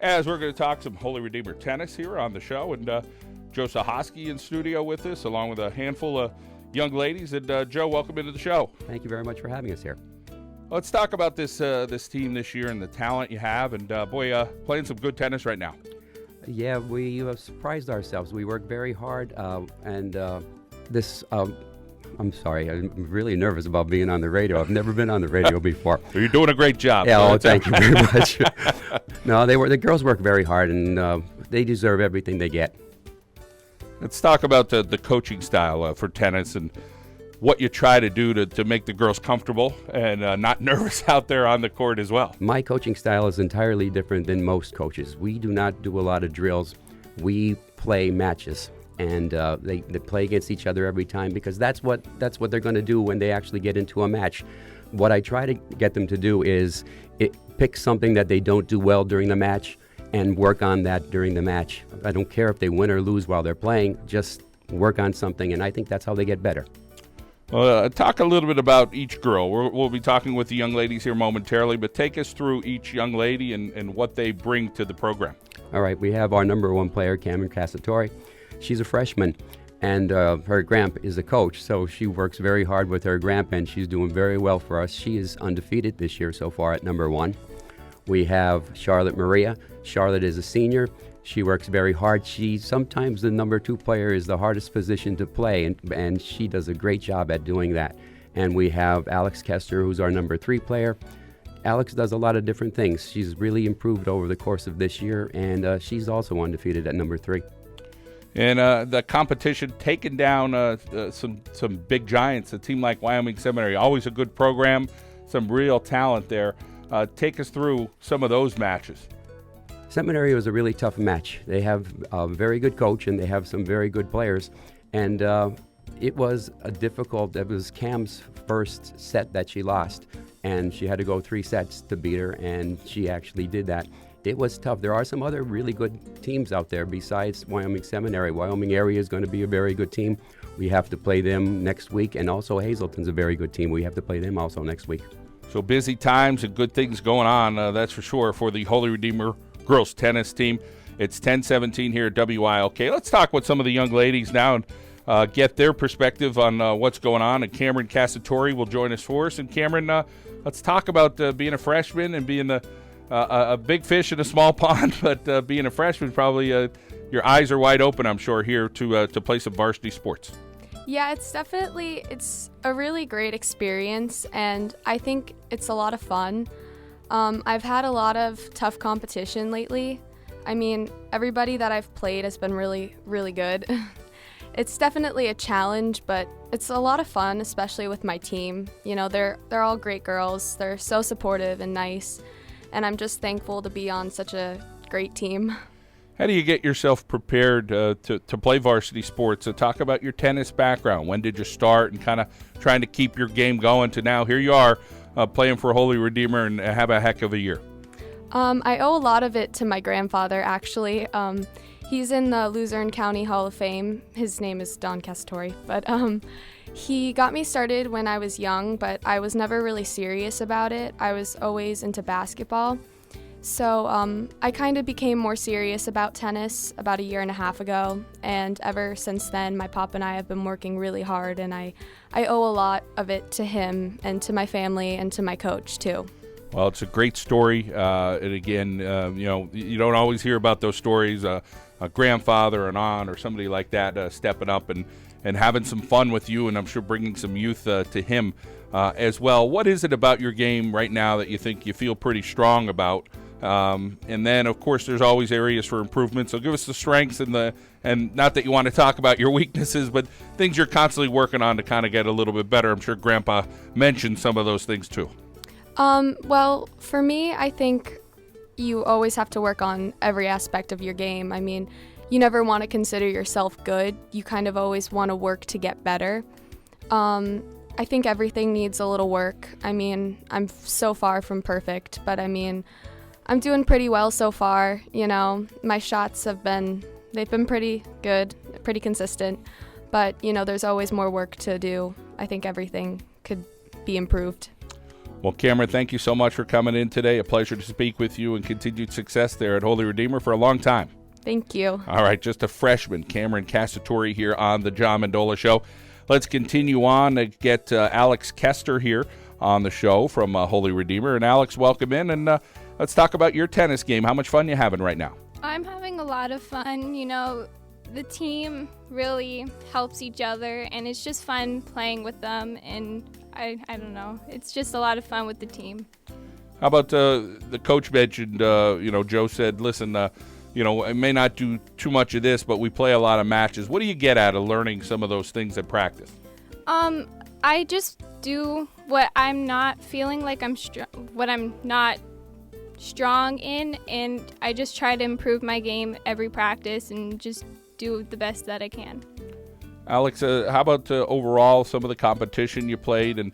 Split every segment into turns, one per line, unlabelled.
as we're going to talk some Holy Redeemer tennis here on the show. And Joe Suchoski in studio with us, along with a handful of young ladies. And Joe, welcome into the show.
Thank you very much for having us here.
Let's talk about this team this year and the talent you have. And playing some good tennis right now.
Yeah, we have surprised ourselves. We work very hard, I'm sorry, I'm really nervous about being on the radio. I've never been on the radio before.
You're doing a great job.
Yeah, thank you very much. No, the girls work very hard, and they deserve everything they get.
Let's talk about the coaching style for tennis and what you try to do to make the girls comfortable and not nervous out there on the court as well.
My coaching style is entirely different than most coaches. We do not do a lot of drills. We play matches. And they play against each other every time because that's what they're going to do when they actually get into a match. What I try to get them to do is pick something that they don't do well during the match and work on that during the match. I don't care if they win or lose while they're playing, just work on something, and I think that's how they get better.
Talk a little bit about each girl. We'll be talking with the young ladies here momentarily, but take us through each young lady and what they bring to the program.
All right, we have our number one player, Camryn Cassetori. She's a freshman, and her grandpa is a coach, so she works very hard with her grandpa, and she's doing very well for us. She is undefeated this year so far at number one. We have Charlotte Maria. Charlotte is a senior. She works very hard. Sometimes the number two player is the hardest position to play, and she does a great job at doing that. And we have Alex Kester, who's our number three player. Alex does a lot of different things. She's really improved over the course of this year, and she's also undefeated at number three.
And the competition, taking down some big giants, a team like Wyoming Seminary, always a good program, some real talent there. Take us through some of those matches.
Seminary was a really tough match. They have a very good coach, and they have some very good players. And it was Cam's first set that she lost, and she had to go 3 sets to beat her, and she actually did that. It was tough. There are some other really good teams out there besides Wyoming Seminary. Wyoming area is going to be a very good team. We have to play them next week, and also Hazelton's a very good team. We have to play them also next week.
So busy times and good things going on, that's for sure, for the Holy Redeemer girls tennis team. It's 10-17 here at WILK. Let's talk with some of the young ladies now and get their perspective on what's going on. And Camryn Cassetori will join us for us. And Camryn, let's talk about being a freshman and being a big fish in a small pond, but being a freshman, probably your eyes are wide open, I'm sure, here to play some varsity sports.
Yeah, it's a really great experience, and I think it's a lot of fun. I've had a lot of tough competition lately. I mean, everybody that I've played has been really, really good. It's definitely a challenge, but it's a lot of fun, especially with my team. You know, they're all great girls. They're so supportive and nice. And I'm just thankful to be on such a great team.
How do you get yourself prepared to play varsity sports? Talk about your tennis background. When did you start, and kind of trying to keep your game going to now? Here you are playing for Holy Redeemer and have a heck of a year.
I owe a lot of it to my grandfather, actually. He's in the Luzerne County Hall of Fame. His name is Don Cassetori. But he got me started when I was young, but I was never really serious about it. I was always into basketball. So I kind of became more serious about tennis about 1.5 years ago, and ever since then, my pop and I have been working really hard, and I owe a lot of it to him and to my family and to my coach, too.
Well, it's a great story, and again, you don't always hear about those stories, a grandfather, an aunt, or somebody like that stepping up and having some fun with you, and I'm sure bringing some youth to him as well. What is it about your game right now that you think you feel pretty strong about? And then, of course, there's always areas for improvement. So give us the strengths and not that you want to talk about your weaknesses, but things you're constantly working on to kind of get a little bit better. I'm sure Grandpa mentioned some of those things too.
Well, for me, I think you always have to work on every aspect of your game. I mean, you never want to consider yourself good. You kind of always want to work to get better. I think everything needs a little work. I mean, I'm so far from perfect, but I mean, I'm doing pretty well so far. You know, my shots they've been pretty good, pretty consistent, but, you know, there's always more work to do. I think everything could be improved.
Well, Camryn, thank you so much for coming in today. A pleasure to speak with you, and continued success there at Holy Redeemer for a long time.
Thank you.
All right, just a freshman, Camryn Cassetori here on the John Mendola Show. Let's continue on to get Alex Kester here on the show from Holy Redeemer. And Alex, welcome in, and let's talk about your tennis game. How much fun you having right now?
I'm having a lot of fun. You know, the team really helps each other, and it's just fun playing with them. And I don't know, it's just a lot of fun with the team.
How about the coach mentioned, Joe said, listen, I may not do too much of this, but we play a lot of matches. What do you get out of learning some of those things at practice?
I just do what I'm not feeling like what I'm not strong in, and I just try to improve my game every practice and just do the best that I can.
Alex, how about overall some of the competition you played and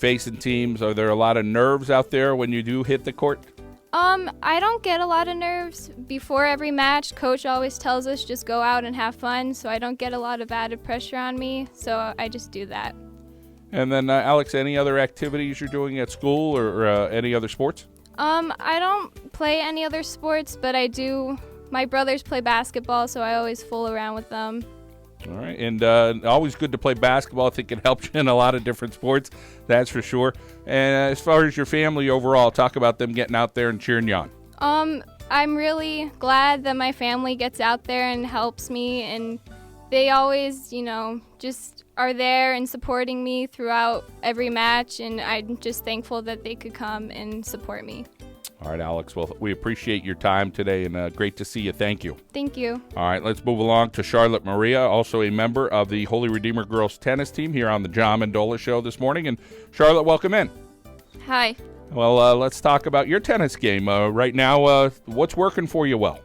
facing teams? Are there a lot of nerves out there when you do hit the court?
I don't get a lot of nerves before every match. Coach always tells us just go out and have fun, so I don't get a lot of added pressure on me, so I just do that.
And then, Alex, any other activities you're doing at school or any other sports?
I don't play any other sports, but I do. My brothers play basketball, so I always fool around with them.
All right, and always good to play basketball. I think it helps you in a lot of different sports, that's for sure. And as far as your family overall, talk about them getting out there and cheering you on.
I'm really glad that my family gets out there and helps me, and they always, just are there and supporting me throughout every match, and I'm just thankful that they could come and support me.
All right, Alex, well, we appreciate your time today, and great to see you. Thank you.
Thank you.
All right, let's move along to Charlotte Maria, also a member of the Holy Redeemer girls tennis team here on the John Mendola Show this morning. And Charlotte, welcome in.
Hi.
Well, let's talk about your tennis game. Right now, what's working for you well?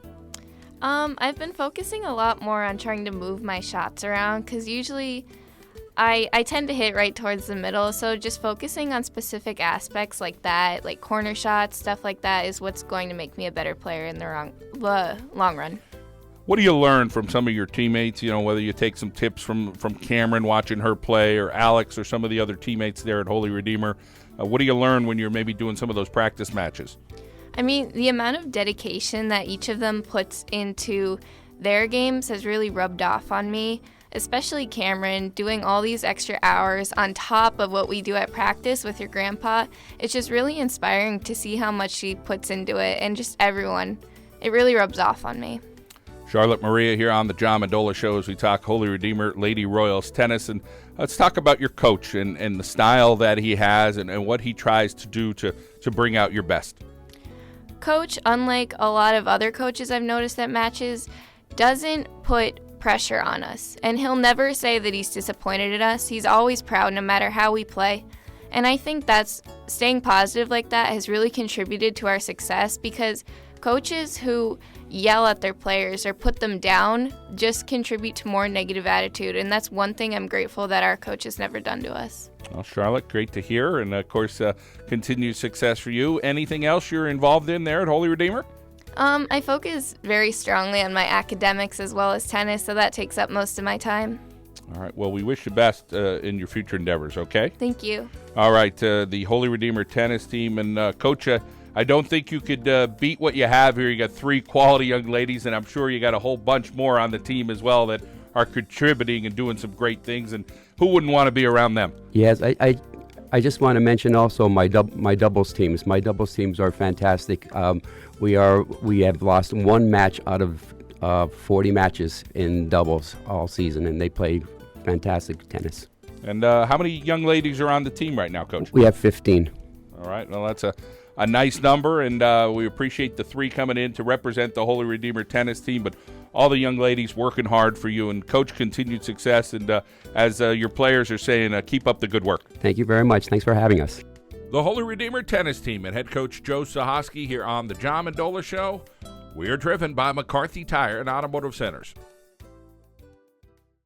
I've been focusing a lot more on trying to move my shots around because usually I tend to hit right towards the middle, so just focusing on specific aspects like that, like corner shots, stuff like that, is what's going to make me a better player in the long run.
What do you learn from some of your teammates, whether you take some tips from Camryn watching her play or Alex or some of the other teammates there at Holy Redeemer? What do you learn when you're maybe doing some of those practice matches?
I mean, the amount of dedication that each of them puts into their games has really rubbed off on me. Especially Camryn, doing all these extra hours on top of what we do at practice with your grandpa. It's just really inspiring to see how much she puts into it, and just everyone. It really rubs off on me.
Charlotte Maria here on the John Mendola Show as we talk Holy Redeemer Lady Royals tennis. And let's talk about your coach and the style that he has and what he tries to do to bring out your best.
Coach, unlike a lot of other coaches I've noticed at matches, doesn't put pressure on us, and he'll never say that he's disappointed in us. He's always proud no matter how we play, and I think that's staying positive like that has really contributed to our success, because coaches who yell at their players or put them down just contribute to more negative attitude, and that's one thing I'm grateful that our coach has never done to us.
Well, Charlotte, great to hear, and of course continued success for you. Anything else you're involved in there at Holy Redeemer?
I focus very strongly on my academics as well as tennis, so that takes up most of my time.
All right. Well, we wish you best in your future endeavors, okay?
Thank you.
All right. The Holy Redeemer tennis team. And, Coach, I don't think you could beat what you have here. You got 3 quality young ladies, and I'm sure you got a whole bunch more on the team as well that are contributing and doing some great things. And who wouldn't want to be around them?
Yes, I just want to mention also my doubles teams. My doubles teams are fantastic. We have lost 1 match out of 40 matches in doubles all season, and they play fantastic tennis.
And how many young ladies are on the team right now, Coach?
We have 15.
All right. Well, that's a nice number, and we appreciate the 3 coming in to represent the Holy Redeemer tennis team, but all the young ladies working hard for you. And, Coach, continued success. And as your players are saying, keep up the good work.
Thank you very much. Thanks for having us.
The Holy Redeemer tennis team and head coach Joe Suchoski here on the John Mendola Show. We are driven by McCarthy Tire and Automotive Centers.